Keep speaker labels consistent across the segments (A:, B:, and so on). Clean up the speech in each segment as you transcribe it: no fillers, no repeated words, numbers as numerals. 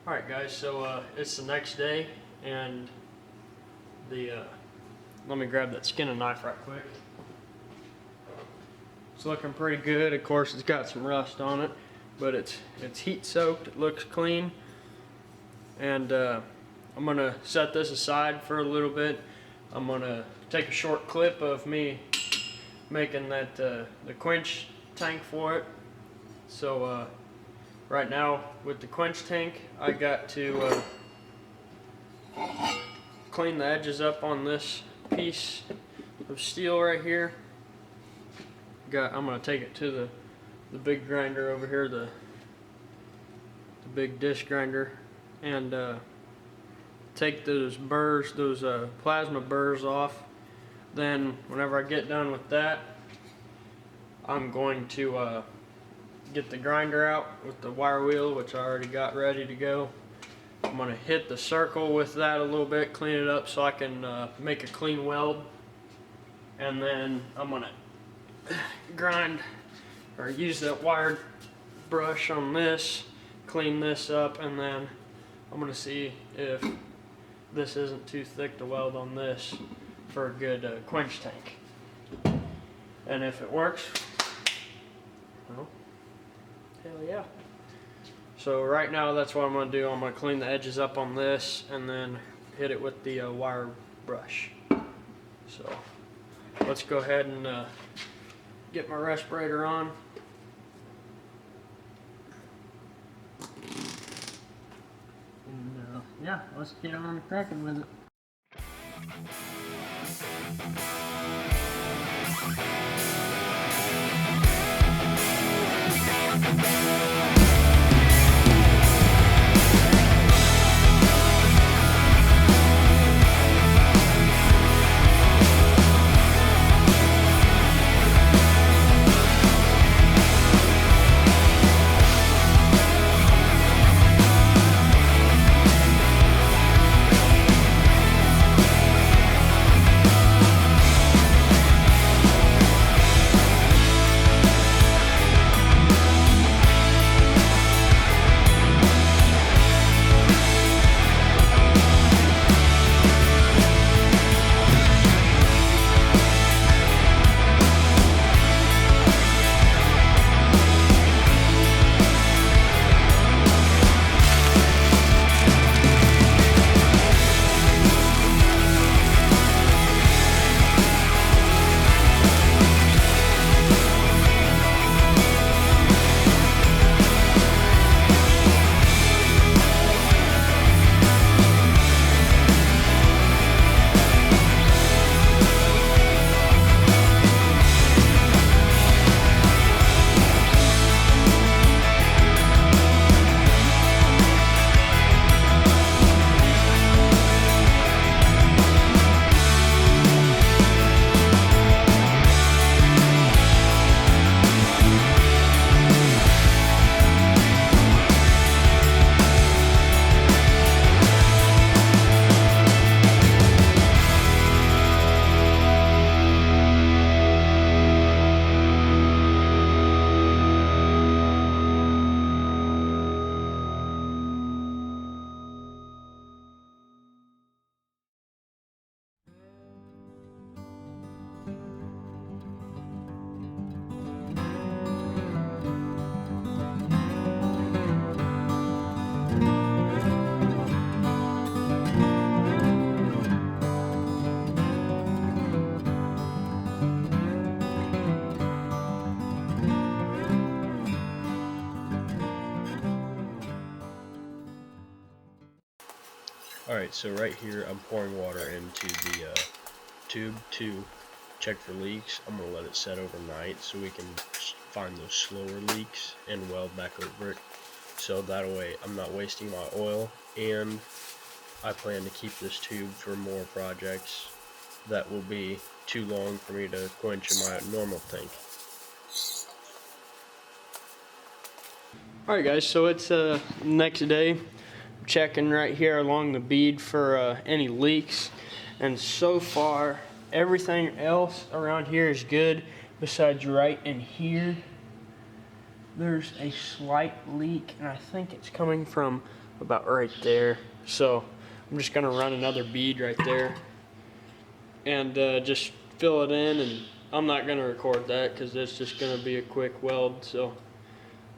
A: Alright guys, so it's the next day, and let me grab that Skinnin knife right quick. It's looking pretty good. Of course it's got some rust on it, but it's heat soaked, it looks clean. And I'm gonna set this aside for a little bit. I'm gonna take a short clip of me making that the quench tank for it. So right now with the quench tank, I got to clean the edges up on this piece of steel right here. I'm gonna take it to the big grinder over here, the big disc grinder, and take those burrs, those plasma burrs off. Then whenever I get done with that, I'm going to get the grinder out with the wire wheel, which I already got ready to go. I'm going to hit the circle with that a little bit, clean it up so I can make a clean weld. And then I'm going to grind or use that wire brush on this, clean this up, and then I'm going to see if this isn't too thick to weld on this for a good quench tank. And if it works, well, hell yeah. So right now that's what I'm going to do. I'm going to clean the edges up on this and then hit it with the wire brush. So let's go ahead and get my respirator on. And yeah, let's get on cracking with it.
B: Alright, so right here I'm pouring water into the tube to check for leaks. I'm going to let it set overnight so we can find those slower leaks and weld back over it. So that way I'm not wasting my oil, and I plan to keep this tube for more projects that will be too long for me to quench in my normal tank.
A: Alright guys, so it's next day. Checking right here along the bead for any leaks, and so far everything else around here is good besides right in here. There's a slight leak, and I think it's coming from about right there. So I'm just gonna run another bead right there and just fill it in, and I'm not gonna record that because it's just gonna be a quick weld. So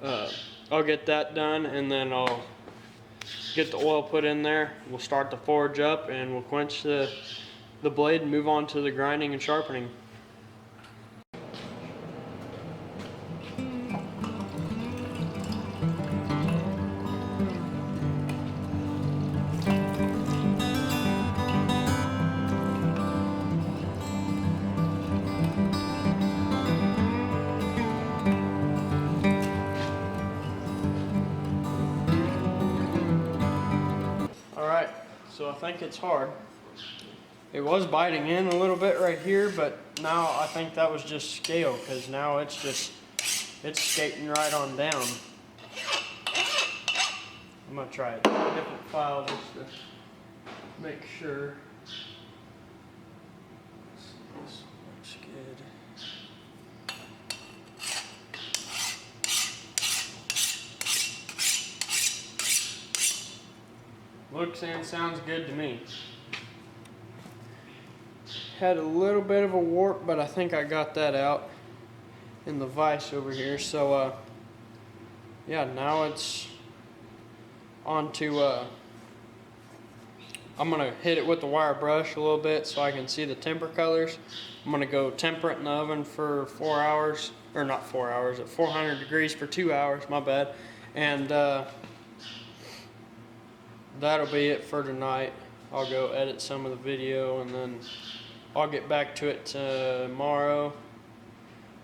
A: I'll get that done, and then I'll get the oil put in there. We'll start the forge up, and we'll quench the blade and move on to the grinding and sharpening. Alright, so I think it's hard. It was biting in a little bit right here, but now I think that was just scale, because now it's skating right on down. I'm gonna try a different file just to make sure. This looks good. Looks and sounds good to me. Had a little bit of a warp, but I think I got that out in the vise over here. So yeah, now it's on to I'm gonna hit it with the wire brush a little bit so I can see the temper colors. I'm gonna go temper it in the oven for 4 hours, or not 4 hours, at 400 degrees for 2 hours, my bad. And that'll be it for tonight. I'll go edit some of the video, and then I'll get back to it tomorrow.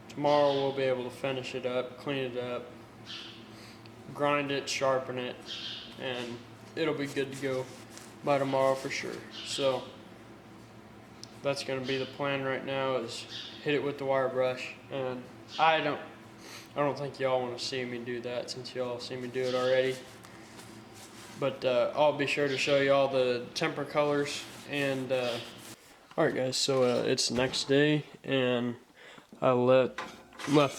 A: Tomorrow we'll be able to finish it up, clean it up, grind it, sharpen it, and it'll be good to go by tomorrow for sure. So that's going to be the plan right now, is hit it with the wire brush. And I don't think y'all want to see me do that, since y'all see me do it already. But I'll be sure to show you all the temper colors. And alright guys, so it's the next day, and I left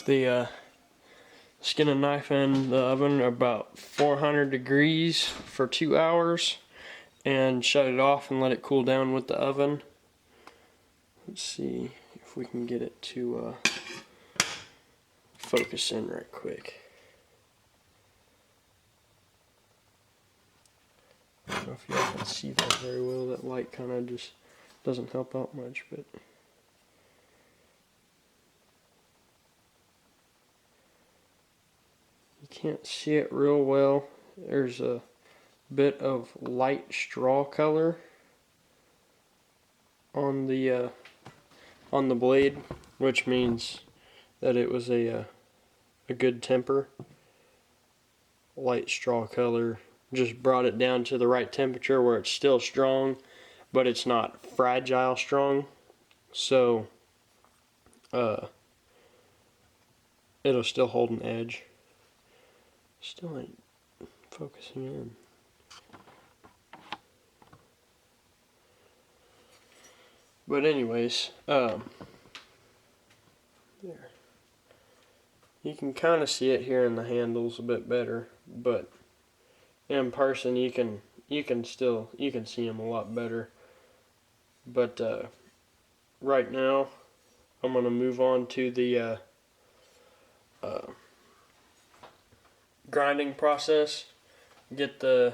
A: the Skinnin knife in the oven about 400 degrees for 2 hours, and shut it off and let it cool down with the oven. Let's see if we can get it to focus in right quick. I don't know if y'all can see that very well. That light kind of just doesn't help out much, but you can't see it real well. There's a bit of light straw color on the blade, which means that it was a good temper. Light straw color just brought it down to the right temperature where it's still strong, but it's not fragile strong. So it'll still hold an edge. Still ain't focusing in. But anyways, there. You can kind of see it here in the handles a bit better, but in person you can see them a lot better. But right now I'm gonna move on to the grinding process. Get the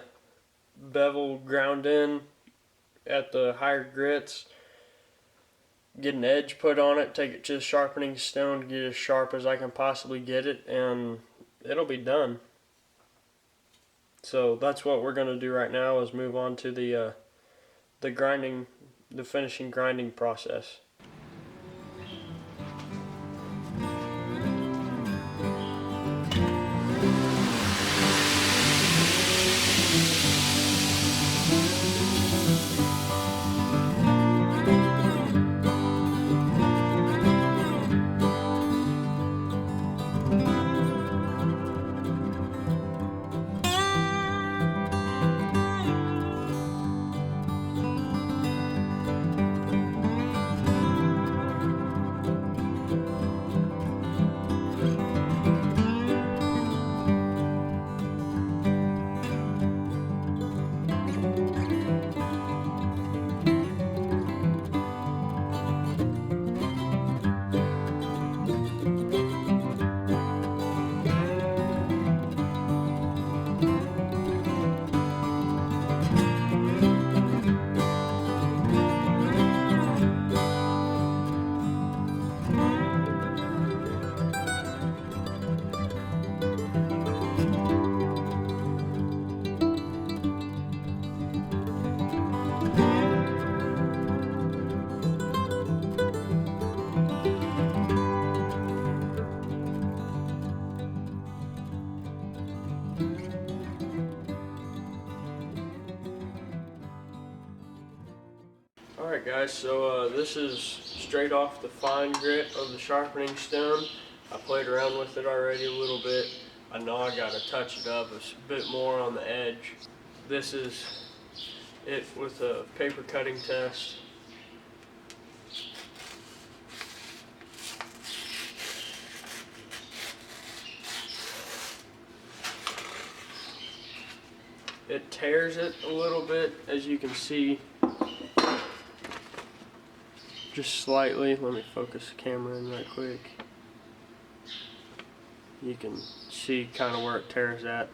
A: bevel ground in at the higher grits, get an edge put on it, take it to the sharpening stone, get it as sharp as I can possibly get it, and it'll be done. So that's what we're going to do right now, is move on to the grinding, the finishing grinding process. guys, so this is straight off the fine grit of the sharpening stone. I played around with it already a little bit. I know I gotta touch it up a bit more on the edge. This is it with a paper cutting test. It tears it a little bit, as you can see, just slightly. Let me focus the camera in right quick. You can see kind of where it tears at,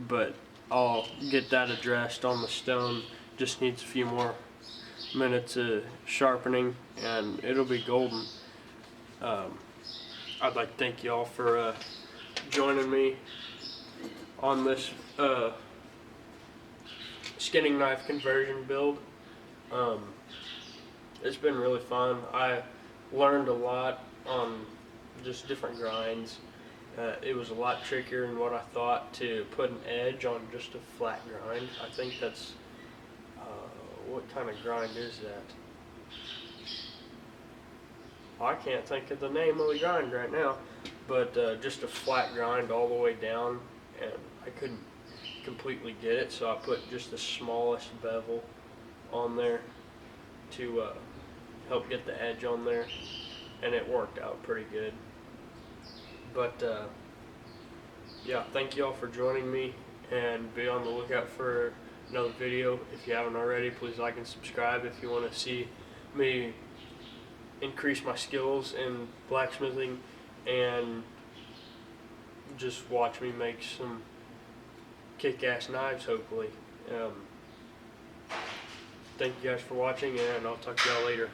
A: but I'll get that addressed on the stone. Just needs a few more minutes of sharpening and it'll be golden. I'd like to thank you all for joining me on this skinning knife conversion build. It's been really fun. I learned a lot on just different grinds. It was a lot trickier than what I thought to put an edge on just a flat grind. I think that's, what kind of grind is that? I can't think of the name of the grind right now, but just a flat grind all the way down, and I couldn't completely get it, so I put just the smallest bevel on there to help get the edge on there, and it worked out pretty good. But yeah, thank you all for joining me, and be on the lookout for another video. If you haven't already, please like and subscribe if you want to see me increase my skills in blacksmithing and just watch me make some kick-ass knives, hopefully. Thank you guys for watching, and I'll talk to y'all later.